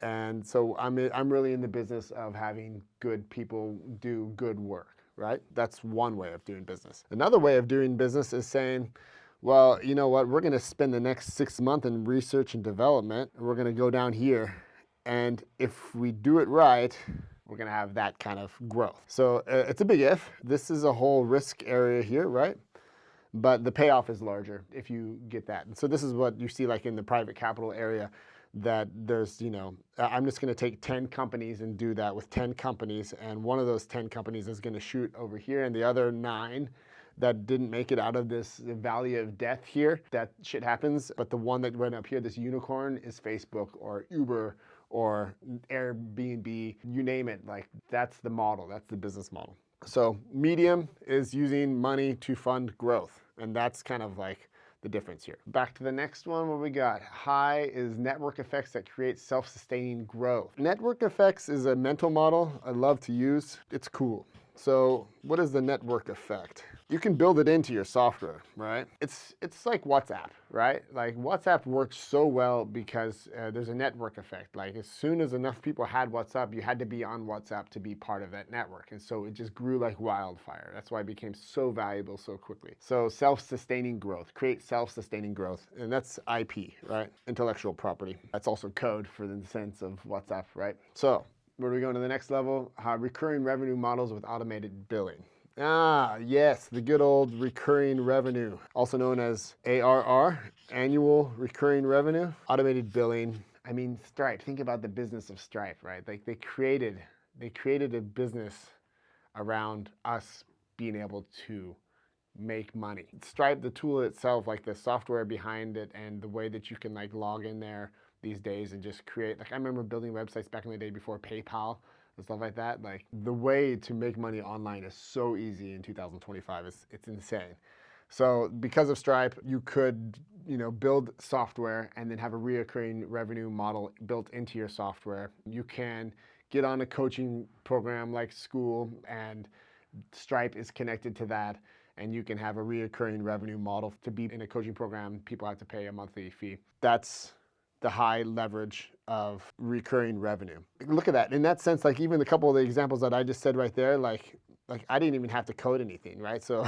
And so I'm really in the business of having good people do good work, right? That's one way of doing business. Another way of doing business is saying, well, you know what? We're going to spend the next 6 months in research and development. And we're going to go down here. And if we do it right, we're going to have that kind of growth. So it's a big if. This is a whole risk area here, right? But the payoff is larger if you get that. And so this is what you see like in the private capital area, that there's, you know, I'm just going to take 10 companies and do that with 10 companies. And one of those 10 companies is going to shoot over here, and the other 9 that didn't make it out of this valley of death here, that shit happens. But the one that went up here, this unicorn, is Facebook or Uber or Airbnb, you name it. Like, that's the model, that's the business model. So medium is using money to fund growth. And that's kind of like the difference here. Back to the next one, what we got? High is network effects that create self-sustaining growth. Network effects is a mental model I love to use. It's cool. So what is the network effect? You can build it into your software, right? It's like WhatsApp, right? Like WhatsApp works so well because there's a network effect. Like as soon as enough people had WhatsApp, you had to be on WhatsApp to be part of that network. And so it just grew like wildfire. That's why it became so valuable so quickly. So self-sustaining growth, create self-sustaining growth. And that's IP, right? Intellectual property. That's also code for the sense of WhatsApp, right? So where do we go to the next level? Recurring revenue models with automated billing. Ah, yes, the good old recurring revenue, also known as ARR, annual recurring revenue, automated billing. I mean, Stripe, think about the business of Stripe, right? Like they created a business around us being able to make money. Stripe, the tool itself, like the software behind it and the way that you can like log in there these days and just create, like I remember building websites back in the day before PayPal and stuff like that. Like the way to make money online is so easy in 2025. It's insane. So because of Stripe, you could, build software and then have a reoccurring revenue model built into your software. You can get on a coaching program like School, and Stripe is connected to that, and you can have a reoccurring revenue model. To be in a coaching program, people have to pay a monthly fee. That's the high leverage of recurring revenue. Look at that. In that sense, like even a couple of the examples that I just said right there, like I didn't even have to code anything, right? So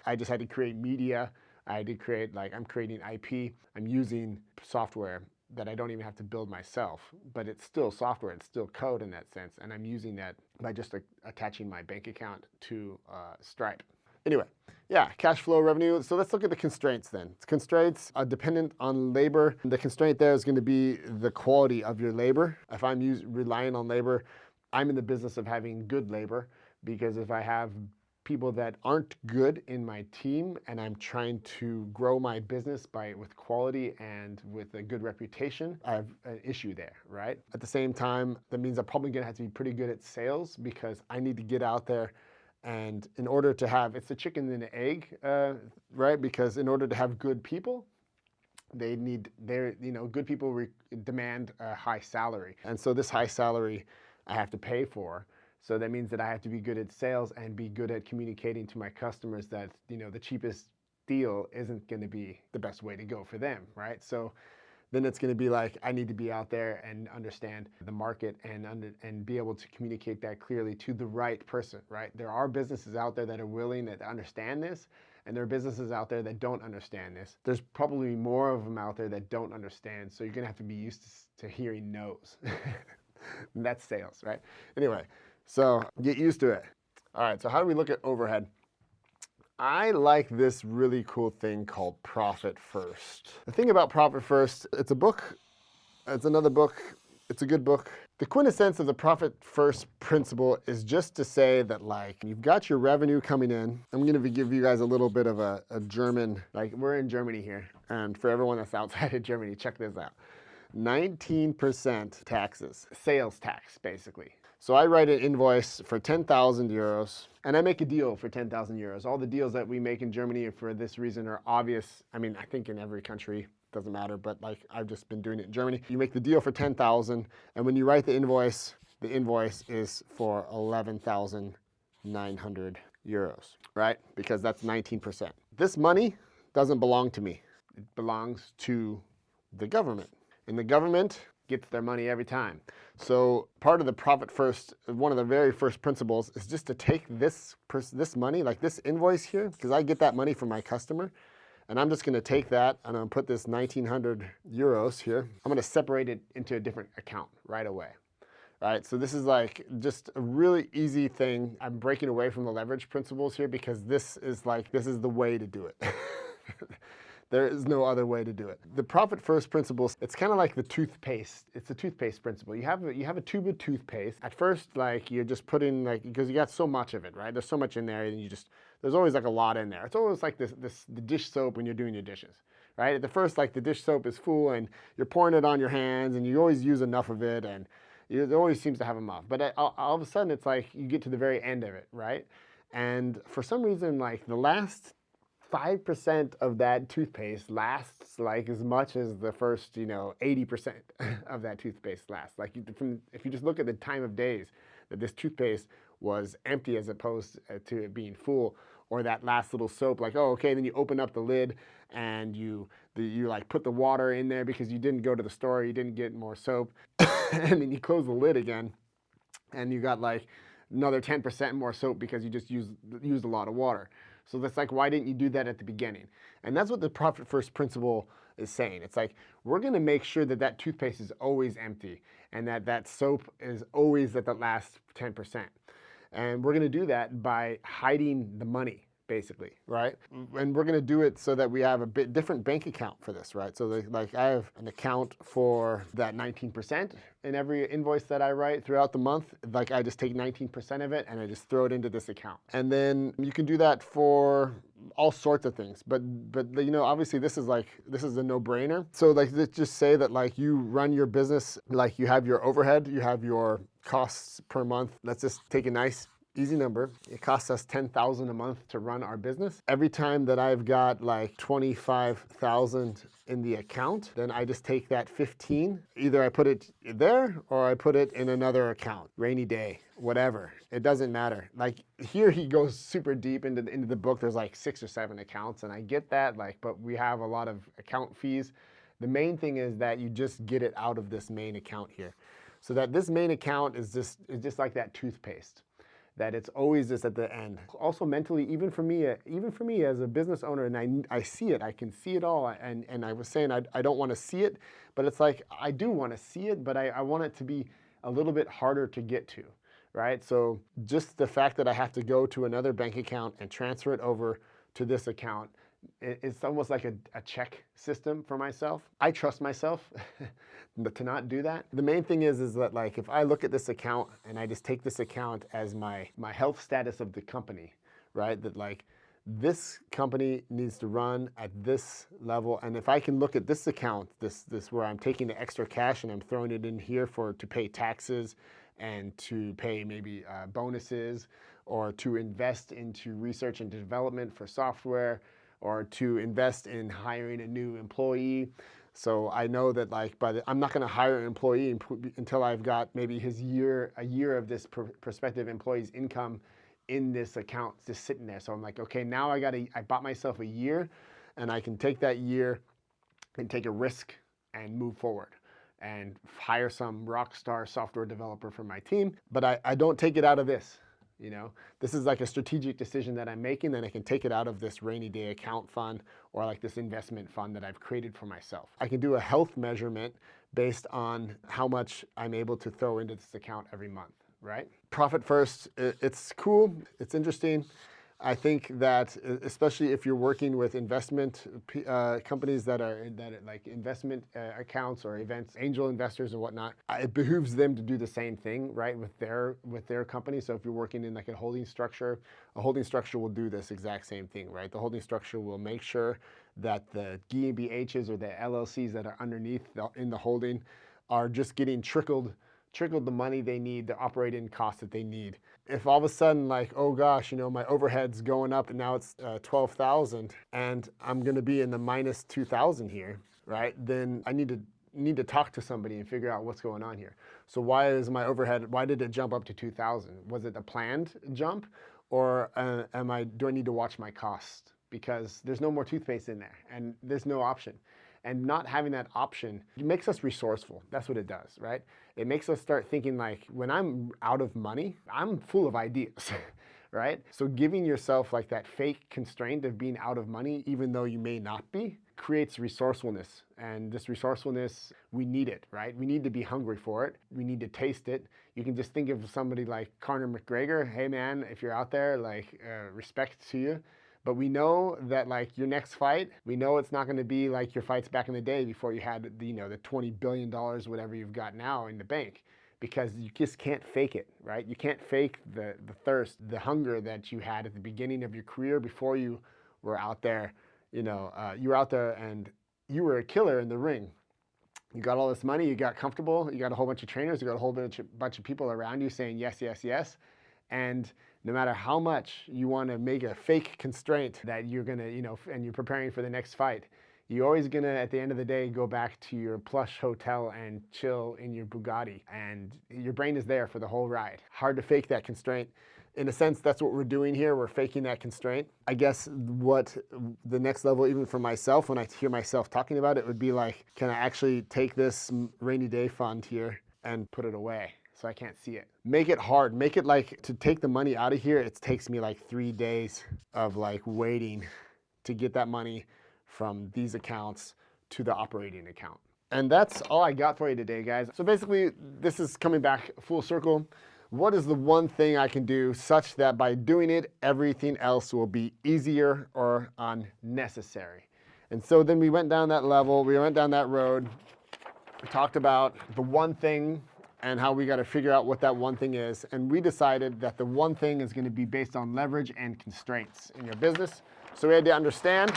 I just had to create media. I had to create, like I'm creating IP. I'm using software that I don't even have to build myself, but it's still software, it's still code in that sense. And I'm using that by just attaching my bank account to Stripe. Anyway, yeah, cash flow revenue. So let's look at the constraints then. Constraints are dependent on labor. The constraint there is going to be the quality of your labor. If I'm relying on labor, I'm in the business of having good labor, because if I have people that aren't good in my team and I'm trying to grow my business with quality and with a good reputation, I have an issue there, right? At the same time, that means I'm probably gonna have to be pretty good at sales, because I need to get out there, and in order to have, it's the chicken and the egg, right? Because in order to have good people, good people demand a high salary. And so this high salary I have to pay for. So that means that I have to be good at sales and be good at communicating to my customers that, the cheapest deal isn't going to be the best way to go for them, right? So then it's going to be like, I need to be out there and understand the market and be able to communicate that clearly to the right person, right? There are businesses out there that are willing to understand this, and there are businesses out there that don't understand this. There's probably more of them out there that don't understand, so you're going to have to be used to hearing no's. And that's sales, right? Anyway. So get used to it. All right, so how do we look at overhead? I like this really cool thing called Profit First. The thing about Profit First, it's a book, it's another book, it's a good book. The quintessence of the Profit First principle is just to say that, like, you've got your revenue coming in. I'm gonna give you guys a little bit of a German, like we're in Germany here, and for everyone that's outside of Germany, check this out. 19% taxes, sales tax, basically. So I write an invoice for 10,000 euros, and I make a deal for 10,000 euros. All the deals that we make in Germany for this reason are obvious. I mean, I think in every country, doesn't matter, but like I've just been doing it in Germany. You make the deal for 10,000, and when you write the invoice is for 11,900 euros, right? Because that's 19%. This money doesn't belong to me. It belongs to the government. And the government gets their money every time. So part of the Profit First, one of the very first principles is just to take this money, like this invoice here, because I get that money from my customer, and I'm just gonna take that and I'm gonna put this 1,900 euros here. I'm gonna separate it into a different account right away. Right, so this is like just a really easy thing. I'm breaking away from the leverage principles here because this is the way to do it. There is no other way to do it. The Profit First principle, it's kind of like the toothpaste. It's the toothpaste principle. You have a tube of toothpaste. At first, like you're just putting because you got so much of it, right? There's so much in there, and there's always like a lot in there. It's always like the dish soap when you're doing your dishes, right? At the first, like the dish soap is full, and you're pouring it on your hands, and you always use enough of it, and it always seems to have enough. But all of a sudden, it's like you get to the very end of it, right? And for some reason, like the last 5% of that toothpaste lasts like as much as the first, 80% of that toothpaste lasts. Like if you just look at the time of days that this toothpaste was empty as opposed to it being full, or that last little soap, like, oh, okay, then you open up the lid and you like put the water in there because you didn't go to the store, you didn't get more soap, and then you close the lid again, and you got like another 10% more soap because you just used a lot of water. So that's like, why didn't you do that at the beginning? And that's what the profit first principle is saying. It's like, we're gonna make sure that that toothpaste is always empty and that that soap is always at the last 10%. And we're gonna do that by hiding the money, basically, right? And we're gonna do it so that we have a bit different bank account for this, right? So like I have an account for that 19% in every invoice that I write throughout the month. Like I just take 19% of it and I just throw it into this account. And then you can do that for all sorts of things. But obviously this is a no-brainer. So like, let's just say that like you run your business, like you have your overhead, you have your costs per month. Let's just take a nice easy number. It costs us $10,000 a month to run our business. Every time that I've got like 25,000 in the account, then I just take that 15. Either I put it there or I put it in another account. Rainy day, whatever. It doesn't matter. Like here he goes super deep into the book. There's like 6 or 7 accounts, and I get that, but we have a lot of account fees. The main thing is that you just get it out of this main account here. So that this main account is just like that toothpaste, that it's always just at the end. Also mentally, even for me as a business owner, and I see it, I can see it all, and I was saying I don't want to see it, but it's like I do want to see it, but I want it to be a little bit harder to get to, right? So just the fact that I have to go to another bank account and transfer it over to this account, it's almost like a check system for myself. I trust myself to not do that. The main thing is that like if I look at this account and I just take this account as my health status of the company, right? That like this company needs to run at this level, and if I can look at this account, this where I'm taking the extra cash and I'm throwing it in here to pay taxes and to pay maybe bonuses, or to invest into research and development for software, or to invest in hiring a new employee. So I know that like I'm not going to hire an employee until I've got maybe a year of this prospective employee's income in this account just sitting there. So I'm like, okay, now I bought myself a year, and I can take that year and take a risk and move forward and hire some rock star software developer for my team. But I don't take it out of this. This is like a strategic decision that I'm making, and I can take it out of this rainy day account fund or like this investment fund that I've created for myself. I can do a health measurement based on how much I'm able to throw into this account every month, right? Profit first, it's cool, it's interesting. I think that especially if you're working with investment companies that are like investment accounts or angel investors and whatnot, it behooves them to do the same thing, right, with their company. So if you're working in like a holding structure will do this exact same thing, right? The holding structure will make sure that the GmbHs or the LLCs that are underneath in the holding are just getting trickled the money they need, the operating costs that they need. If all of a sudden, like, oh gosh, my overhead's going up and now it's 12,000 and I'm gonna be in the minus 2,000 here, right? Then I need to talk to somebody and figure out what's going on here. So why did it jump up to 2,000? Was it a planned jump, or do I need to watch my costs? Because there's no more toothpaste in there and there's no option. And not having that option, it makes us resourceful. That's what it does, right? It makes us start thinking like, when I'm out of money, I'm full of ideas, right? So giving yourself like that fake constraint of being out of money, even though you may not be, creates resourcefulness. And this resourcefulness, we need it, right? We need to be hungry for it. We need to taste it. You can just think of somebody like Conor McGregor. Hey man, if you're out there, like respect to you. But we know that like your next fight, we know it's not going to be like your fights back in the day before you had the $20 billion, whatever you've got now in the bank, because you just can't fake it, right? You can't fake the thirst, the hunger that you had at the beginning of your career before you were out there. You were out there and you were a killer in the ring. You got all this money, you got comfortable, you got a whole bunch of trainers, you got a whole bunch of people around you saying yes, yes, yes. And no matter how much you want to make a fake constraint that you're going to, and you're preparing for the next fight, you're always going to, at the end of the day, go back to your plush hotel and chill in your Bugatti. And your brain is there for the whole ride. Hard to fake that constraint. In a sense, that's what we're doing here. We're faking that constraint. I guess what the next level, even for myself, when I hear myself talking about it, would be like, can I actually take this rainy day fund here and put it away so I can't see it? Make it hard. Make it like, to take the money out of here, it takes me like 3 days of like waiting to get that money from these accounts to the operating account. And that's all I got for you today, guys. So basically, this is coming back full circle. What is the one thing I can do such that by doing it, everything else will be easier or unnecessary? And so then we went down that level, we went down that road, we talked about the one thing and how we got to figure out what that one thing is. And we decided that the one thing is going to be based on leverage and constraints in your business. So we had to understand,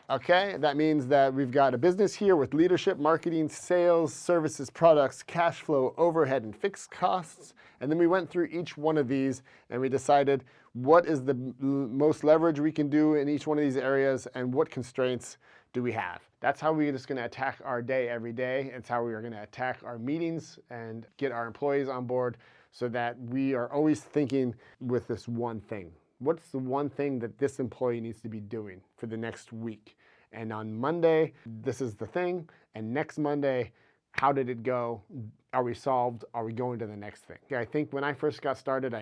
okay, that means that we've got a business here with leadership, marketing, sales, services, products, cash flow, overhead, and fixed costs. And then we went through each one of these and we decided what is the most leverage we can do in each one of these areas and what constraints do we have. That's how we're just going to attack our day every day. It's how we are going to attack our meetings and get our employees on board so that we are always thinking with this one thing. What's the one thing that this employee needs to be doing for the next week? And on Monday, this is the thing. And next Monday, how did it go? Are we solved? Are we going to the next thing? I think when I first got started, I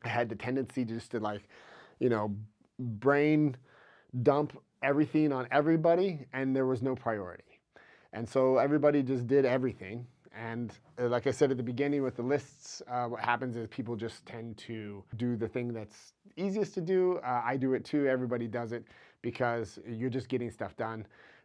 had the tendency just to like, brain dump everything on everybody, and there was no priority. And so everybody just did everything. And like I said at the beginning with the lists, what happens is people just tend to do the thing that's easiest to do. I do it too. Everybody does it because you're just getting stuff done.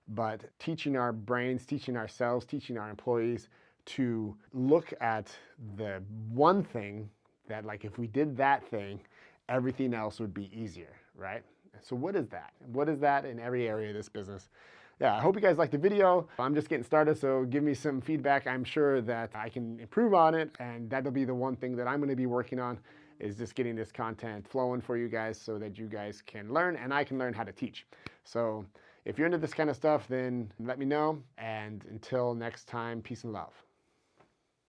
But teaching our brains, teaching ourselves, teaching our employees to look at the one thing that, like, if we did that thing, everything else would be easier, right? So what is that? What is that in every area of this business? Yeah, I hope you guys liked the video. I'm just getting started, so give me some feedback. I'm sure that I can improve on it, and that'll be the one thing that I'm going to be working on, is just getting this content flowing for you guys so that you guys can learn and I can learn how to teach. So if you're into this kind of stuff, then let me know. And until next time, peace and love.